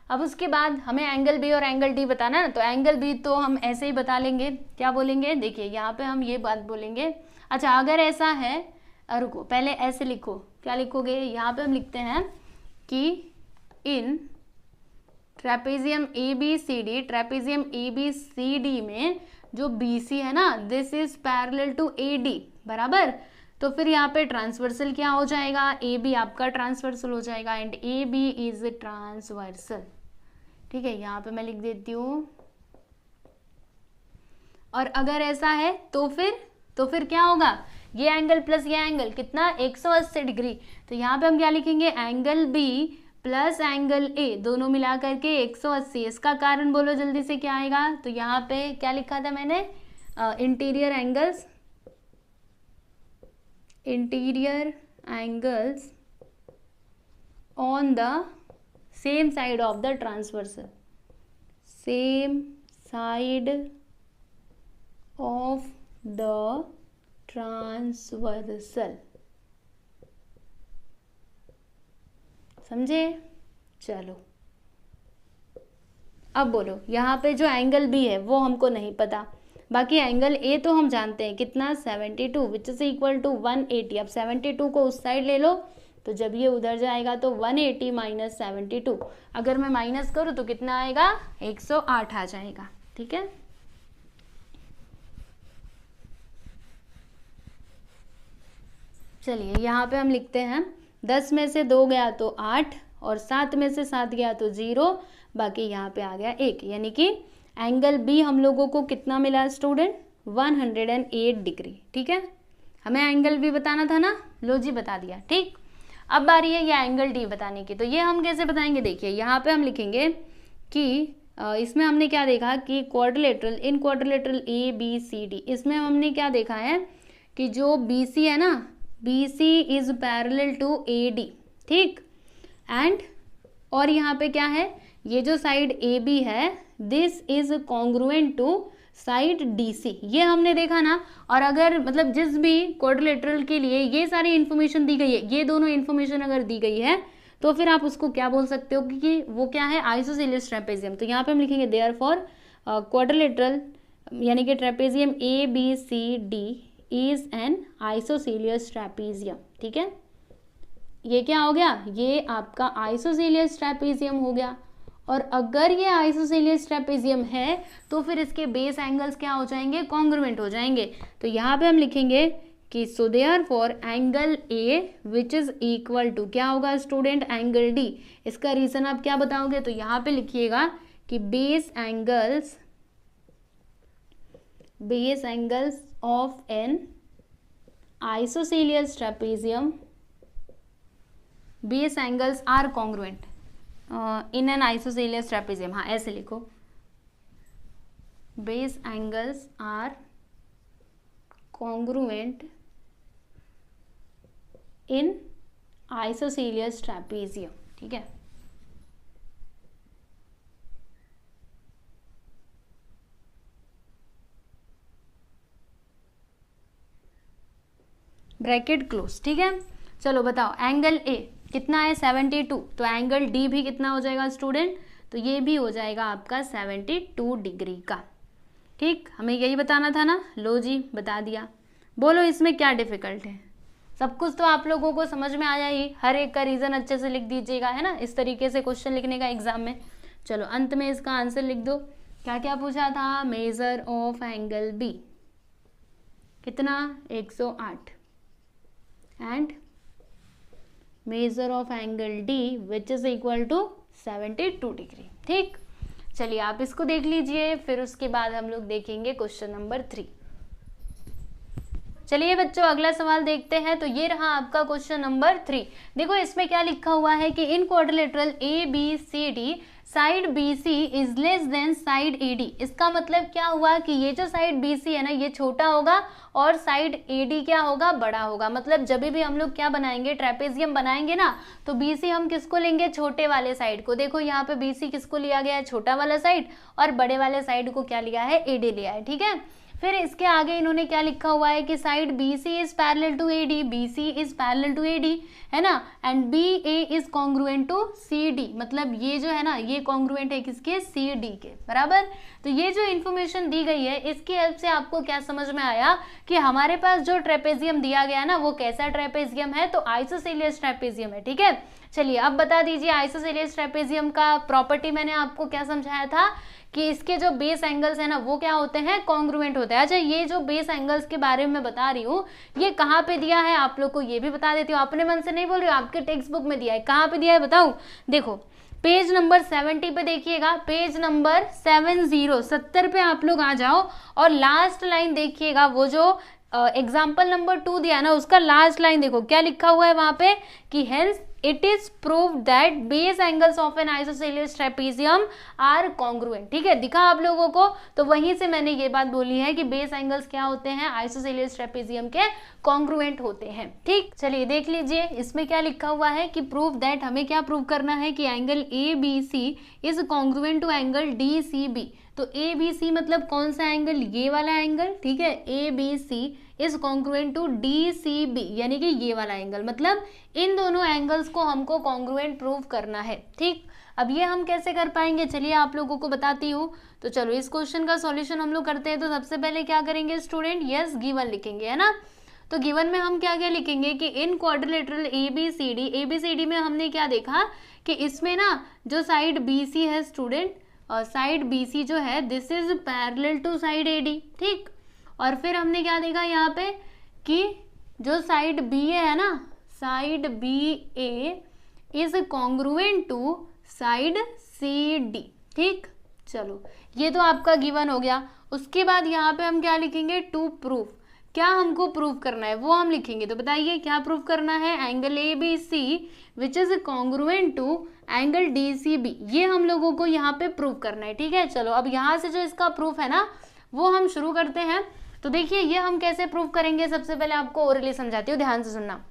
अब उसके बाद हमें एंगल B और एंगल D बताना है ना, तो एंगल B तो हम ऐसे ही बता लेंगे। क्या बोलेंगे, देखिए यहाँ पे हम ये बात बोलेंगे। अच्छा अगर ऐसा है, रुको पहले ऐसे लिखो, क्या लिखोगे, यहाँ पे हम लिखते हैं कि इन ट्रेपेजियम ABCD में जो BC है ना, this is parallel to AD, बराबर। तो फिर यहाँ पे ट्रांसवर्सल क्या हो जाएगा, AB आपका ट्रांसवर्सल हो जाएगा एंड AB इज ट्रांसवर्सल। ठीक है, यहाँ पे मैं लिख देती हूँ। और अगर ऐसा है तो फिर क्या होगा, ये एंगल प्लस ये एंगल कितना, 180 डिग्री। तो यहाँ पे हम क्या लिखेंगे, angle B plus angle A दोनों मिला करके 180। इसका कारण बोलो जल्दी से क्या आएगा, तो यहाँ पे क्या लिखा था मैंने, interior angles on the same side of the transversal, same side of the transversal. समझे? चलो अब बोलो, यहाँ पे जो एंगल B है वो हमको नहीं पता, बाकी एंगल A तो हम जानते हैं कितना, 72 विच इज इक्वल टू 180। अब 72 को उस साइड ले लो, तो जब ये उधर जाएगा तो 180 माइनस 72, अगर मैं माइनस करूँ तो कितना आएगा, 108 आ जाएगा। ठीक है, चलिए यहाँ पे हम लिखते हैं 10 में से 2 गया तो 8 और 7 में से 7 गया तो 0, बाकी यहाँ पे आ गया 1, यानी कि एंगल B हम लोगों को कितना मिला स्टूडेंट, 108 डिग्री। ठीक है, हमें एंगल B बताना था ना, लो जी बता दिया। ठीक, अब बारी है ये एंगल D बताने की। तो ये हम कैसे बताएंगे, देखिए यहाँ पे हम लिखेंगे कि इसमें हमने क्या देखा कि क्वाड्रिलेटरल, इन क्वाड्रिलेटरल ABCD, इसमें हमने क्या देखा है कि जो BC है ना, BC is parallel to AD। ठीक, एंड और यहाँ पे क्या है, ये जो साइड AB है this is congruent to side DC, ये हमने देखा ना। और अगर मतलब जिस भी क्वाड्रिलेटरल के लिए ये सारी इंफॉर्मेशन दी गई है, ये दोनों इंफॉर्मेशन अगर दी गई है तो फिर आप उसको क्या बोल सकते हो कि वो क्या है, आइसोसेलियस ट्रेपेजियम। तो यहाँ पे हम लिखेंगे देयरफॉर क्वाड्रिलेटरल यानी कि trapezium ABCD is an isosceles trapezium. ठीक है, ये क्या हो गया, ये आपका आइसोसेलियस ट्रेपेजियम हो गया। और अगर ये आइसोसेलियस ट्रेपेजियम है तो फिर इसके बेस एंगल्स क्या हो जाएंगे, कॉन्ग्रुएंट हो जाएंगे। तो यहाँ पे हम लिखेंगे कि so therefore angle A which is equal to क्या होगा स्टूडेंट, एंगल D। इसका रीजन आप क्या बताओगे, तो यहाँ पे लिखिएगा कि base angles of an isosceles trapezium, base angles are congruent in an isosceles trapezium। हाँ ऐसे लिखो, base angles are congruent in isosceles trapezium, ठीक है। ब्रैकेट क्लोज, ठीक है। चलो बताओ, एंगल ए कितना है 72, तो एंगल डी भी कितना हो जाएगा स्टूडेंट, तो ये भी हो जाएगा आपका 72 डिग्री का, ठीक। हमें यही बताना था ना, लो जी बता दिया। बोलो इसमें क्या डिफिकल्ट है, सब कुछ तो आप लोगों को समझ में आया ही, हर एक का रीजन अच्छे से लिख दीजिएगा, है ना, इस तरीके से क्वेश्चन लिखने का एग्जाम में। चलो अंत में इसका आंसर लिख दो। क्या क्या पूछा था, मेजर ऑफ एंगल बी कितना 108 and measure of angle D which is equal to 72 degree, ठीक। चलिए आप इसको देख लीजिए, फिर उसके बाद हम लोग देखेंगे क्वेश्चन नंबर 3। चलिए बच्चों अगला सवाल देखते हैं। तो ये रहा आपका क्वेश्चन नंबर 3। देखो इसमें क्या लिखा हुआ है कि in quadrilateral A B C D side B C is less than side A D. इसका मतलब क्या हुआ कि ये जो साइड बी सी है ना ये छोटा होगा और साइड ए डी क्या होगा, बड़ा होगा। मतलब जब भी हम लोग क्या बनाएंगे, ट्रेपेजियम बनाएंगे ना, तो बी सी हम किसको लेंगे, छोटे वाले साइड को। देखो यहाँ पे बी सी किसको लिया गया है, छोटा वाला साइड, और बड़े वाले साइड को क्या लिया है, ए डी लिया है, ठीक है। फिर इसके आगे इन्होंने क्या लिखा हुआ है कि side B C is parallel to A D, B C is parallel to A D, है ना, and B A is congruent to C D. मतलब ये जो है ना ये कॉन्ग्रुएंट है किसके, सी डी के, बराबर। तो ये जो इन्फॉर्मेशन दी गई है इसकी हेल्प से आपको क्या समझ में आया कि हमारे पास जो ट्रेपेजियम दिया गया है ना वो कैसा ट्रेपेजियम है, तो आइसोसेलियस ट्रेपेजियम है, ठीक है। चलिए अब बता दीजिए आइसोसेलियस ट्रेपेजियम का प्रॉपर्टी मैंने आपको क्या समझाया था कि इसके जो बेस एंगल्स है ना वो क्या होते हैं, कॉन्ग्रुएंट होते हैं। अच्छा ये जो बेस एंगल्स के बारे में बता रही हूँ ये कहाँ पे दिया है आप लोग को ये भी बता देती हूँ, अपने मन से नहीं बोल रही हूँ, आपके टेक्स्ट बुक में दिया है। कहाँ पे दिया है बताऊँ, देखो पेज नंबर 70 पे देखिएगा, पेज नंबर 70 पे आप लोग आ जाओ और लास्ट लाइन देखिएगा, वो जो एग्जाम्पल नंबर 2 दिया ना उसका लास्ट लाइन देखो क्या लिखा हुआ है वहां पे कि hence it is proved that base angles of an isosceles trapezium are congruent, ठीक है। दिखा आप लोगों को, तो वहीं से मैंने ये बात बोली है कि बेस एंगल्स क्या होते हैं, आइसोसेलियस ट्रेपेजियम के कॉन्ग्रुएंट होते हैं, ठीक। चलिए देख लीजिए इसमें क्या लिखा हुआ है कि प्रूव दैट, हमें क्या प्रूव करना है कि angle A B C is congruent to angle D C B. तो ए बी सी मतलब कौन सा एंगल, ये वाला एंगल, ठीक है। A B C is congruent to D C B यानी कि ये वाला एंगल, मतलब इन दोनों एंगल्स को हमको कॉन्ग्रुएंट प्रूव करना है, ठीक। अब ये हम कैसे कर पाएंगे, चलिए आप लोगों को बताती हूँ। तो चलो इस क्वेश्चन का सॉल्यूशन हम लोग करते हैं। तो सबसे पहले क्या करेंगे स्टूडेंट, यस गिवन लिखेंगे, है ना। तो गिवन में हम क्या क्या लिखेंगे कि in quadrilateral A B C D में हमने क्या देखा कि इसमें ना जो साइड बी सी है स्टूडेंट, और साइड बी सी जो है this is parallel to side A D, ठीक। और फिर हमने क्या देखा यहाँ पे कि जो साइड बी ए है ना, side B A is congruent to side C D, ठीक। चलो ये तो आपका गिवन हो गया। उसके बाद यहाँ पे हम क्या लिखेंगे, टू प्रूफ, क्या हमको प्रूव करना है वो हम लिखेंगे। तो बताइए क्या प्रूव करना है, angle A B C which is congruent to angle D C B, ये हम लोगों को यहाँ पे प्रूव करना है, ठीक है। चलो अब यहाँ से जो इसका प्रूफ है ना वो हम शुरू करते हैं। तो देखिए ये हम कैसे प्रूव करेंगे, सबसे पहले आपको ओरली समझाती हूँ, ध्यान से सुनना।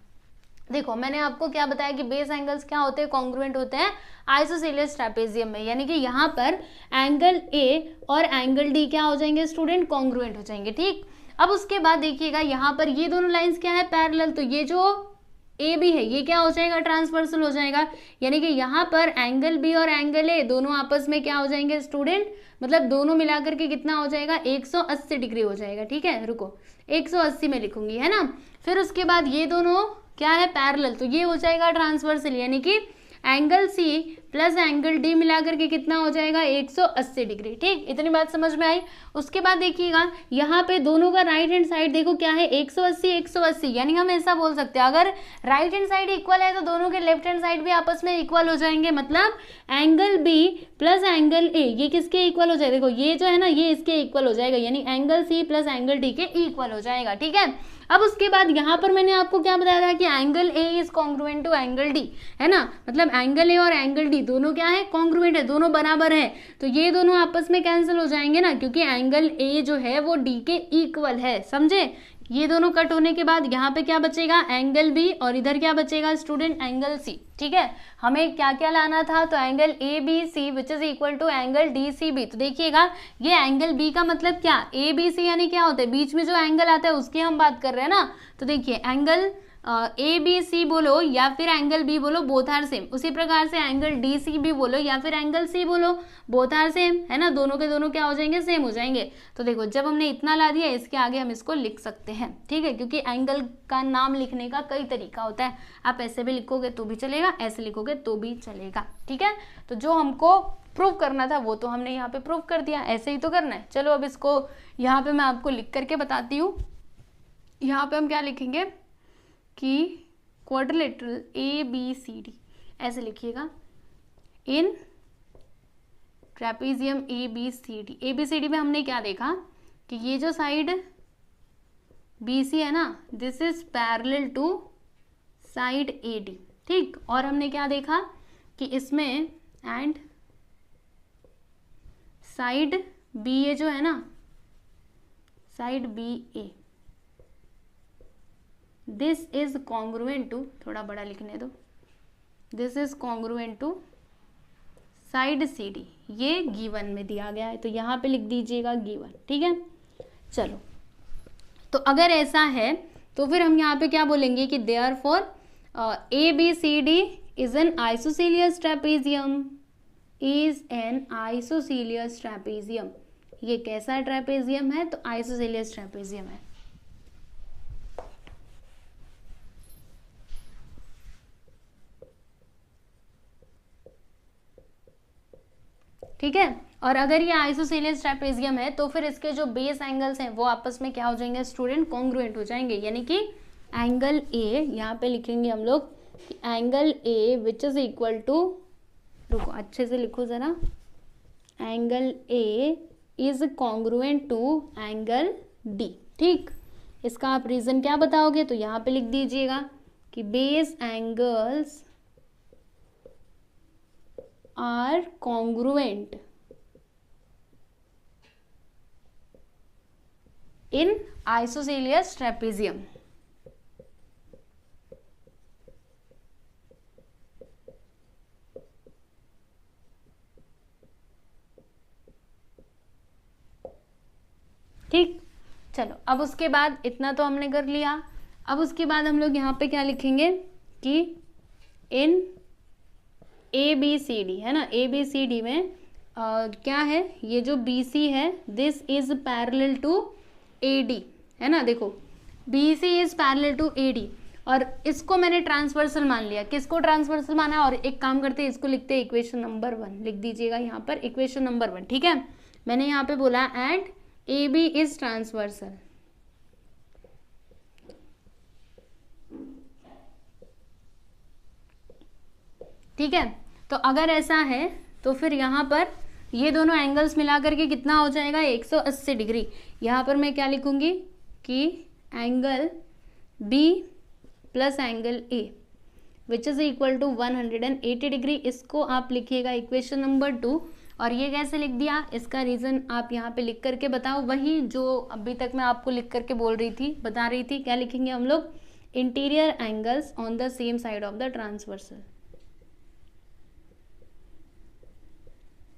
देखो मैंने आपको क्या बताया कि बेस एंगल्स क्या होते हैं, कॉन्ग्रुएंट होते हैं आइसोसेलियस ट्रेपेजियम में, यानी कि यहाँ पर एंगल ए और एंगल डी क्या हो जाएंगे स्टूडेंट, कॉन्ग्रुएंट हो जाएंगे, ठीक। अब उसके बाद देखिएगा यहाँ पर ये दोनों लाइंस क्या है, पैरेलल। तो ये जो ए बी है ये क्या हो जाएगा, ट्रांसवर्सल हो जाएगा, यानी कि यहाँ पर एंगल बी और एंगल ए दोनों आपस में क्या हो जाएंगे स्टूडेंट, मतलब दोनों मिलाकर के कितना हो जाएगा, 180 डिग्री हो जाएगा, ठीक है। रुको 180 में लिखूंगी, है ना। फिर उसके बाद ये दोनों क्या है, पैरेलल, तो ये हो जाएगा ट्रांसवर्सल, यानी कि angle C plus angle D मिलाकर के कितना हो जाएगा, 180 डिग्री, ठीक। इतनी बात समझ में आई। उसके बाद देखिएगा यहाँ पे दोनों का राइट हैंड साइड देखो क्या है, 180 180, यानी हम ऐसा बोल सकते हैं अगर राइट हैंड साइड इक्वल है तो दोनों के लेफ्ट हैंड साइड भी आपस में इक्वल हो जाएंगे। मतलब angle B plus angle A ये किसके इक्वल हो जाएगा, देखो ये जो है ना ये इसके इक्वल हो जाएगा, यानी angle C plus angle D के इक्वल हो जाएगा, ठीक है। अब उसके बाद यहाँ पर मैंने आपको क्या बताया था कि angle A is congruent to angle D, है ना। मतलब एंगल ए और एंगल डी दोनों क्या है, कॉन्ग्रुएंट है, दोनों बराबर है, तो ये दोनों आपस में कैंसिल हो जाएंगे ना, क्योंकि एंगल ए जो है वो डी के इक्वल है, समझे। ये दोनों कट होने के बाद यहाँ पे क्या बचेगा, एंगल बी, और इधर क्या बचेगा स्टूडेंट, एंगल सी। ठीक है, हमें क्या क्या लाना था, तो angle A B C which is equal to angle D C B. तो देखिएगा ये एंगल बी का मतलब क्या, ए बी सी यानी क्या होता है, बीच में जो एंगल आता है उसकी हम बात कर रहे हैं ना। तो देखिए एंगल ए बी सी बोलो या फिर एंगल बी बोलो, बोथ आर सेम। उसी प्रकार से एंगल डी सी बी बोलो या फिर एंगल सी बोलो, बोथ आर सेम, है ना, दोनों के दोनों क्या हो जाएंगे, सेम हो जाएंगे। तो देखो जब हमने इतना ला दिया, इसके आगे हम इसको लिख सकते हैं, ठीक है, क्योंकि एंगल का नाम लिखने का कई तरीका होता है, आप ऐसे भी लिखोगे तो भी चलेगा, ऐसे लिखोगे तो भी चलेगा। ठीक है, तो जो हमको प्रूव करना था वो तो हमने यहाँ पे प्रूव कर दिया, ऐसे ही तो करना है। चलो अब इसको यहाँ पे मैं आपको लिख करके बताती हूँ। यहाँ पे हम क्या लिखेंगे कि quadrilateral A B C D, ऐसे लिखिएगा, in trapezium A B C D. A B C D में हमने क्या देखा कि ये जो साइड बी सी है ना, this is parallel to side A D, ठीक। और हमने क्या देखा कि इसमें एंड साइड बी ए जो है ना, side B A, this is congruent to, थोड़ा बड़ा लिखने दो, this is congruent to side C D. ये गिवन में दिया गया है, तो यहाँ पे लिख दीजिएगा गिवन, ठीक है। चलो, तो अगर ऐसा है तो फिर हम यहाँ पे क्या बोलेंगे कि therefore A B C D is an isosceles trapezium, is an isosceles trapezium. ये कैसा ट्रेपेजियम है, तो आइसोसेलियस ट्रेपेजियम है। ठीक है, और अगर ये आइसोसेलियस ट्रेपेजियम है तो फिर इसके जो बेस एंगल्स हैं वो आपस में क्या हो जाएंगे स्टूडेंट, कॉन्ग्रुएंट हो जाएंगे, यानी कि एंगल ए, यहाँ पे लिखेंगे हम लोग कि angle A which is equal to, रुको अच्छे से लिखो जरा, angle A is congruent to angle D, ठीक। इसका आप रीजन क्या बताओगे, तो यहाँ पे लिख दीजिएगा कि base angles are congruent in isosceles trapezium। ठीक, चलो अब उसके बाद इतना तो हमने कर लिया। अब उसके बाद हम लोग यहाँ पे क्या लिखेंगे कि इन ए बी सी डी, है ना, ए बी सी डी में क्या है, ये जो बी सी है this is parallel to A D, है ना। देखो B C is parallel to A D, और इसको मैंने ट्रांसवर्सल मान लिया। किसको ट्रांसवर्सल माना, और एक काम करते हैं इसको लिखते हैं इक्वेशन नंबर 1, लिख दीजिएगा यहाँ पर इक्वेशन नंबर 1, ठीक है। मैंने यहाँ पे बोला and A B is transversal, ठीक है। तो अगर ऐसा है तो फिर यहाँ पर ये दोनों एंगल्स मिला करके कितना हो जाएगा, 180 डिग्री। यहाँ पर मैं क्या लिखूंगी कि angle B plus angle A which is equal to 180 degree. इसको आप लिखिएगा इक्वेशन नंबर 2। और ये कैसे लिख दिया, इसका रीजन आप यहाँ पे लिख करके बताओ, वही जो अभी तक मैं आपको लिख करके बोल रही थी, बता रही थी। क्या लिखेंगे हम लोग, interior angles on the same side of the transversal,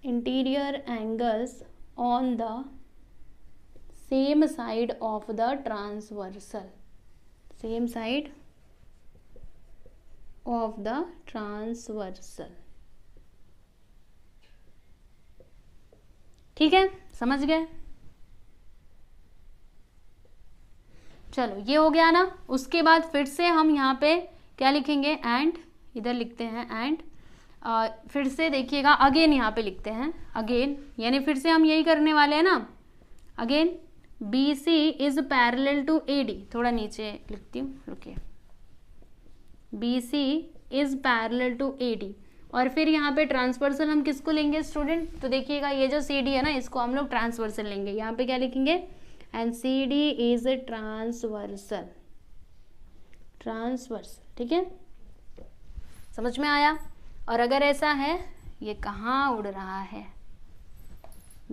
interior angles on the same side of the transversal, same side of the transversal, ठीक है, समझ गए। चलो ये हो गया ना। उसके बाद फिर से हम यहाँ पे क्या लिखेंगे, एंड, इधर लिखते हैं एंड, फिर से देखिएगा अगेन यहाँ पे लिखते हैं अगेन, यानी फिर से हम यही करने वाले हैं ना। Again B C is parallel to A D, थोड़ा नीचे लिखती हूँ, रुकिए, B C is parallel to A D. और फिर यहाँ पे ट्रांसवर्सल हम किसको लेंगे स्टूडेंट, तो देखिएगा ये जो सी डी है ना, इसको हम लोग ट्रांसवर्सल लेंगे। यहाँ पे क्या लिखेंगे, and C D is transversal, transversal, ठीक है, समझ में आया। और अगर ऐसा है ये कहाँ उड़ रहा है,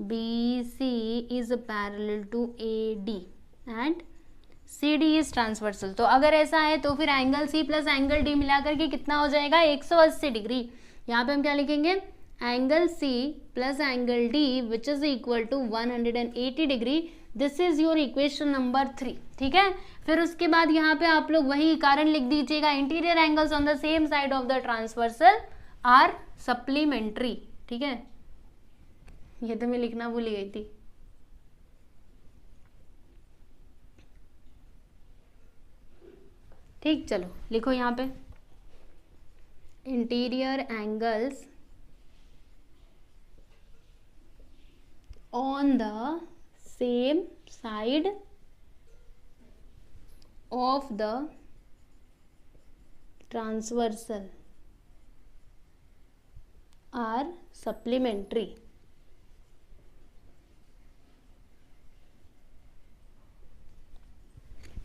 BC is parallel to AD and CD is transversal. तो अगर ऐसा है तो फिर angle C plus angle D मिलाकर के कितना हो जाएगा, 180 डिग्री। यहाँ पे हम क्या लिखेंगे, angle C plus angle D which is equal to 180 degree. This is your equation number 3, ठीक है। फिर उसके बाद यहाँ पे आप लोग वही कारण लिख दीजिएगा, interior angles on the same side of the transversal are supplementary, ठीक है। ये तो मैं लिखना भूल गई थी। ठीक, चलो लिखो यहाँ पे, interior angles on the same side of the transversal are supplementary.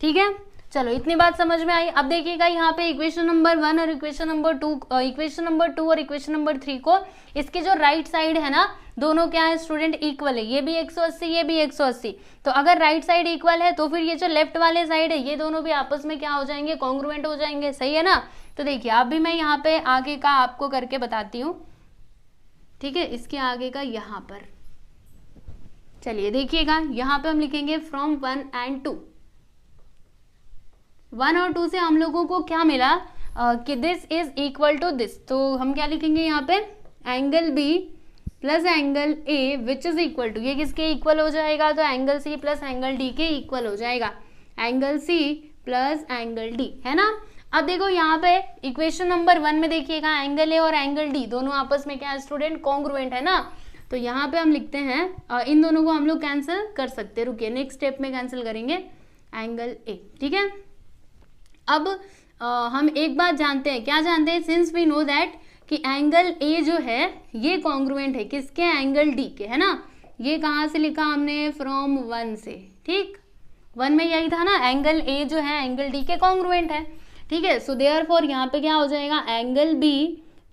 ठीक है, चलो इतनी बात समझ में आई। अब देखिएगा यहाँ पे इक्वेशन नंबर 1 और इक्वेशन नंबर 2 और इक्वेशन नंबर 3 को, इसकी जो राइट साइड है ना, दोनों क्या है स्टूडेंट, इक्वल है। ये भी 180, ये भी 180। तो अगर राइट साइड इक्वल है तो फिर ये जो लेफ्ट वाले साइड है ये दोनों भी आपस में क्या हो जाएंगे, कॉन्ग्रुएंट हो जाएंगे, सही है ना। तो देखिए अब भी मैं यहाँ पे आगे का आपको करके बताती हूँ, ठीक है, इसके आगे का यहाँ पर। चलिए देखिएगा, यहाँ पे हम लिखेंगे फ्रॉम 1 and 2। 1 और 2 से हम लोगों को क्या मिला कि this is equal to this. तो हम क्या लिखेंगे यहाँ पे, angle B plus angle A which is equal to, ये किसके इक्वल हो जाएगा, तो angle C plus angle D के इक्वल हो जाएगा, angle C plus angle D, है ना। अब देखो यहाँ पे इक्वेशन नंबर 1 में देखिएगा, एंगल A और एंगल D दोनों आपस में क्या है स्टूडेंट, कॉन्ग्रुएंट है ना। तो यहाँ पे हम लिखते हैं, इन दोनों को हम लोग कैंसिल कर सकते हैं। रुकिए, नेक्स्ट स्टेप में कैंसिल करेंगे एंगल A, ठीक है। अब हम एक बात जानते हैं, क्या जानते हैं, सिंस वी नो दैट कि एंगल A जो है ये कॉन्ग्रुएंट है किसके, एंगल D के, है ना। ये कहाँ से लिखा हमने, फ्रॉम 1 से, ठीक। 1 में यही था ना, एंगल A जो है एंगल D के कॉन्ग्रुएंट है, ठीक है। सो देयरफॉर यहाँ पे क्या हो जाएगा, angle B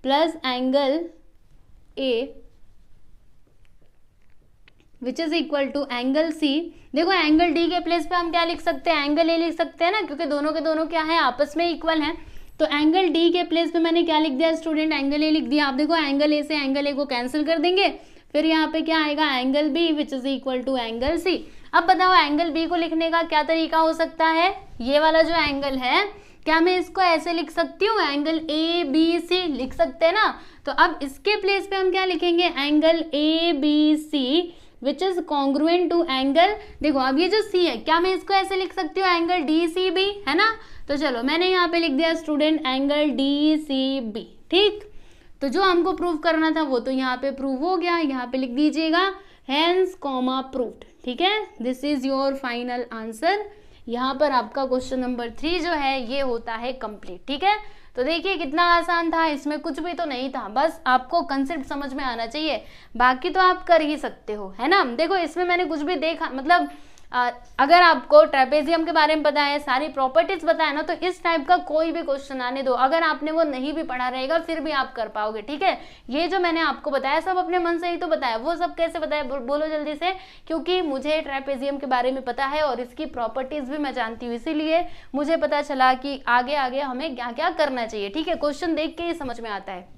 plus angle A which is equal to angle C। देखो एंगल D के प्लेस पे हम क्या लिख सकते हैं, एंगल A लिख सकते हैं ना, क्योंकि दोनों के दोनों क्या है, आपस में इक्वल हैं। तो एंगल D के प्लेस पे मैंने क्या लिख दिया स्टूडेंट, एंगल A लिख दिया। आप देखो एंगल A से एंगल A को कैंसिल कर देंगे, फिर यहाँ पे क्या आएगा, angle B which is equal to angle C। अब बताओ एंगल B को लिखने का क्या तरीका हो सकता है, ये वाला जो एंगल है, क्या मैं इसको ऐसे लिख सकती हूँ, एंगल ABC लिख सकते हैं ना। तो अब इसके प्लेस पे हम क्या लिखेंगे, angle ABC which is congruent to angle, देखो अब ये जो C है, क्या मैं इसको ऐसे लिख सकती हूँ, एंगल DCB, है ना। तो चलो मैंने यहाँ पे लिख दिया स्टूडेंट एंगल DCB, ठीक। तो जो हमको प्रूव करना था वो तो यहाँ पे प्रूव हो गया, यहाँ पे लिख दीजिएगा हेंस कॉमा प्रूव्ड, ठीक है। This is your final answer. यहाँ पर आपका क्वेश्चन नंबर 3 जो है ये होता है कंप्लीट, ठीक है। तो देखिए कितना आसान था, इसमें कुछ भी तो नहीं था, बस आपको कंसेप्ट समझ में आना चाहिए, बाकी तो आप कर ही सकते हो, है ना। देखो इसमें मैंने कुछ भी देखा, मतलब अगर आपको ट्रेपेजियम के बारे में पता है, सारी प्रॉपर्टीज पता है ना, तो इस टाइप का कोई भी क्वेश्चन आने दो, अगर आपने वो नहीं भी पढ़ा रहेगा फिर भी आप कर पाओगे, ठीक है। ये जो मैंने आपको बताया सब अपने मन से ही तो बताया, वो सब कैसे बताया बोलो जल्दी से, क्योंकि मुझे ट्रेपेजियम के बारे में पता है और इसकी प्रॉपर्टीज भी मैं जानती हूँ, इसीलिए मुझे पता चला कि आगे आगे हमें क्या क्या करना चाहिए, ठीक है। क्वेश्चन देख के ही समझ में आता है।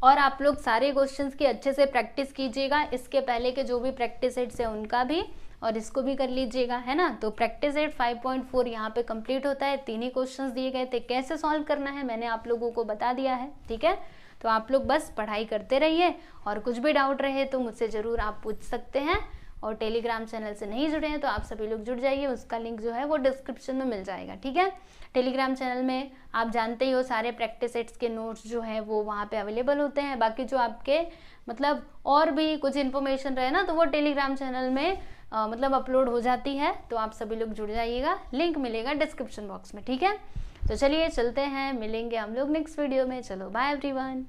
और आप लोग सारे क्वेश्चंस की अच्छे से प्रैक्टिस कीजिएगा, इसके पहले के जो भी प्रैक्टिस सेट्स है उनका भी, और इसको भी कर लीजिएगा, है ना। तो प्रैक्टिस सेट 5.4 यहाँ पे कंप्लीट होता है। 3 ही क्वेश्चंस दिए गए थे, कैसे सॉल्व करना है मैंने आप लोगों को बता दिया है, ठीक है। तो आप लोग बस पढ़ाई करते रहिए, और कुछ भी डाउट रहे तो मुझसे ज़रूर आप पूछ सकते हैं। और टेलीग्राम चैनल से नहीं जुड़े हैं तो आप सभी लोग जुड़ जाइए, उसका लिंक जो है वो डिस्क्रिप्शन में मिल जाएगा, ठीक है। टेलीग्राम चैनल में आप जानते ही हो सारे प्रैक्टिस सेट्स के नोट्स जो हैं वो वहाँ पे अवेलेबल होते हैं। बाकी जो आपके मतलब और भी कुछ इन्फॉर्मेशन रहे ना, तो वो टेलीग्राम चैनल में मतलब अपलोड हो जाती है, तो आप सभी लोग जुड़ जाइएगा, लिंक मिलेगा डिस्क्रिप्शन बॉक्स में, ठीक है। तो चलिए चलते हैं, मिलेंगे हम लोग नेक्स्ट वीडियो में। चलो बाय एवरीवन।